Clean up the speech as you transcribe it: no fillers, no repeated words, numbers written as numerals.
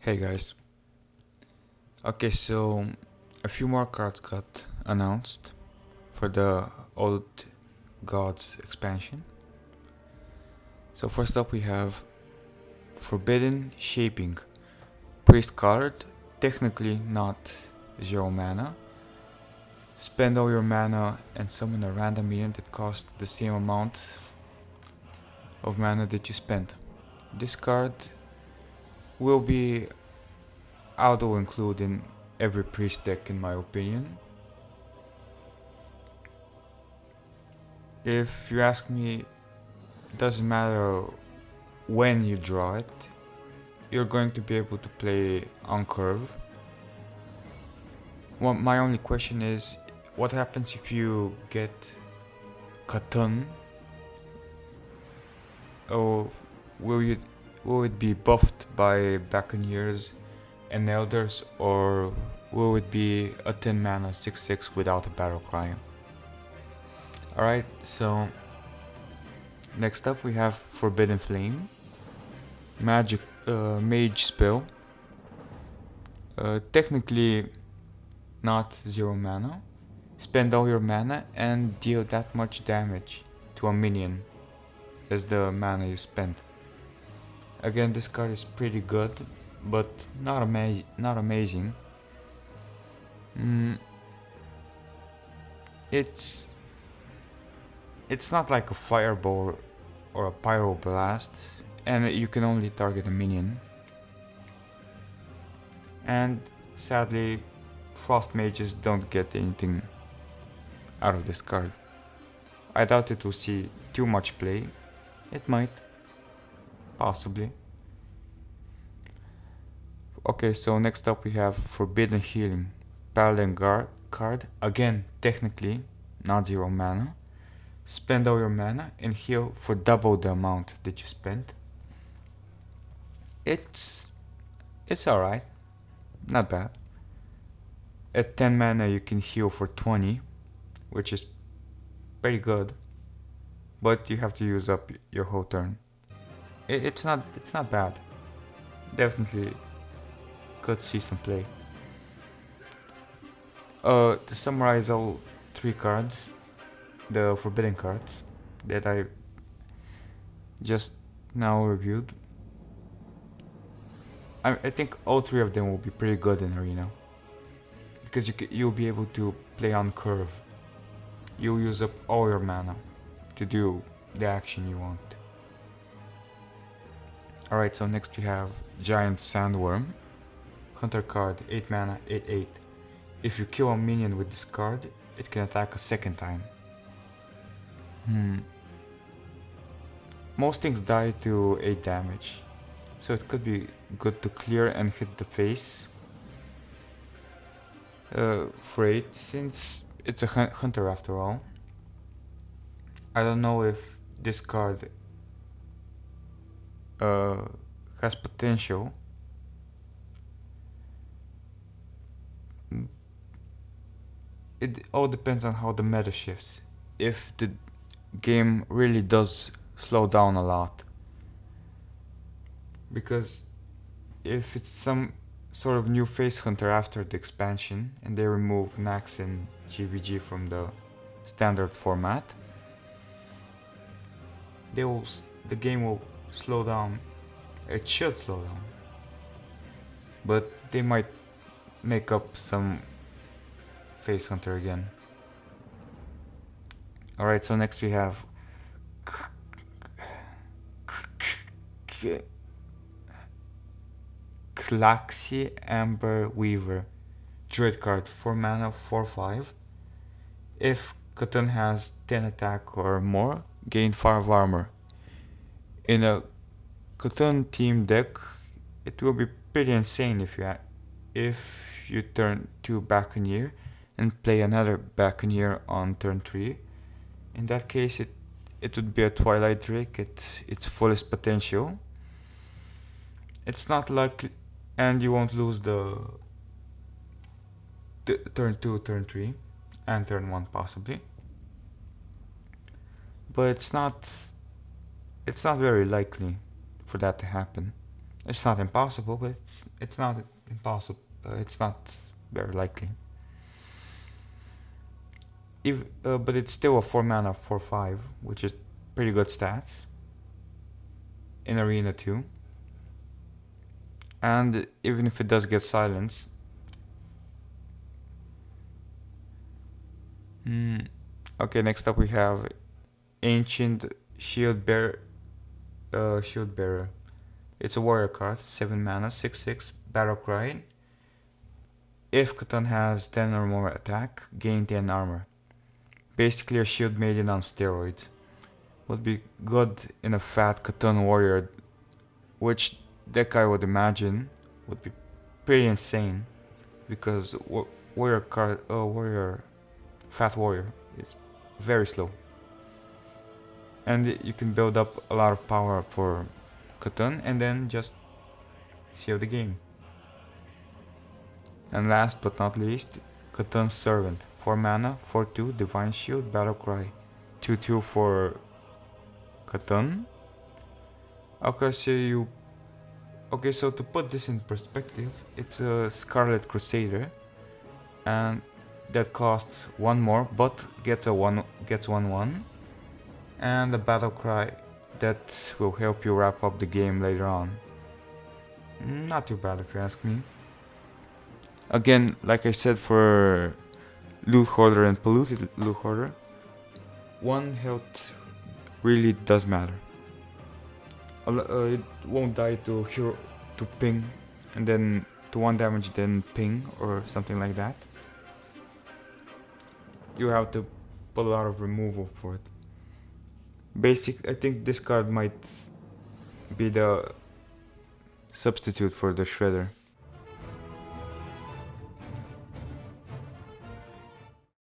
Hey guys. Okay, so a few more cards got announced for the Old Gods expansion. So first up we have Forbidden Shaping. Priest card, technically not 0 mana. Spend all your mana and summon a random minion that costs the same amount of mana that you spent. This card will be auto-include in every priest deck in my opinion. If you ask me, it doesn't matter when you draw it, you're going to be able to play on curve. Well, my only question is, what happens if you get Catan? Or will it be buffed by Buccaneers and Elders, or will it be a 10 mana 6/6 without a battle cry? Alright, so next up we have Forbidden Flame. Mage spell. Technically not 0 mana. Spend all your mana and deal that much damage to a minion as the mana you spent. Again, this card is pretty good, but not amazing. It's not like a fireball or a pyroblast, and you can only target a minion. And sadly, frost mages don't get anything out of this card. I doubt it will see too much play. It might, possibly. Okay, so next up we have Forbidden Healing. Paladin card, again technically not 0 mana. Spend all your mana and heal for double the amount that you spent. It's alright, not bad. At 10 mana you can heal for 20, which is pretty good, but you have to use up your whole turn. It's not bad. Definitely could see some play. To summarize all 3 cards, the forbidden cards that I just now reviewed, I think all 3 of them will be pretty good in Arena, because you'll be able to play on curve. You'll use up all your mana to do the action you want. Alright, so next we have Giant Sandworm. Hunter card, 8 mana, 8/8. If you kill a minion with this card, it can attack a second time. Most things die to 8 damage, so it could be good to clear and hit the face for 8, since it's a hunter after all. I don't know if this card has potential. It all depends on how the meta shifts. If the game really does slow down a lot, because if it's some sort of new face hunter after the expansion and they remove Nax and GVG from the standard format, the game will slow down. It should slow down, but they might make up some face hunter again. Alright, so next we have Klaxi Amber Weaver. Druid card, 4 mana, 4/5. If Catan has 10 attack or more, gain 5 armor. In a Catan team deck, it will be pretty insane if you turn 2 Buccaneer and play another Buccaneer on turn 3. In that case, it would be a Twilight Drake at its fullest potential. It's not likely, and you won't lose the turn 2, turn 3, and turn 1 possibly. But it's not very likely for that to happen. It's not impossible, but it's not impossible. It's not very likely. But it's still a 4 mana 4/5, which is pretty good stats in Arena 2. And even if it does get silence, okay. Next up we have Ancient Shieldbearer. Shieldbearer. It's a warrior card, 7 mana, 6/6, battle cry. If Catan has 10 or more attack, gain 10 armor. Basically a shield maiden on steroids. Would be good in a fat Catan warrior, which deck I would imagine would be pretty insane because fat warrior is very slow. And you can build up a lot of power for Catan and then just seal the game. And last but not least, Catan's Servant. 4 mana, 4/2, Divine Shield, Battle Cry. 2/2 for Catan. Okay, so to put this in perspective, it's a Scarlet Crusader, and that costs 1 more, but gets 1/1, and a Battle Cry that will help you wrap up the game later on. Not too bad if you ask me. Again, like I said for Loot Hoarder and Polluted Loot Hoarder, 1 health really does matter. It won't die to hero to ping, and then to 1 damage then ping or something like that. You have to put a lot of removal for it. I think this card might be the substitute for the Shredder.